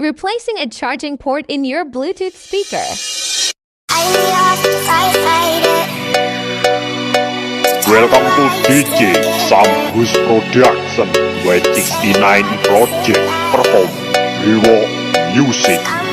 replacing a charging port in your Bluetooth speaker. Welcome to DJ Sam Hus Production, where 69 Project perform Revo Music.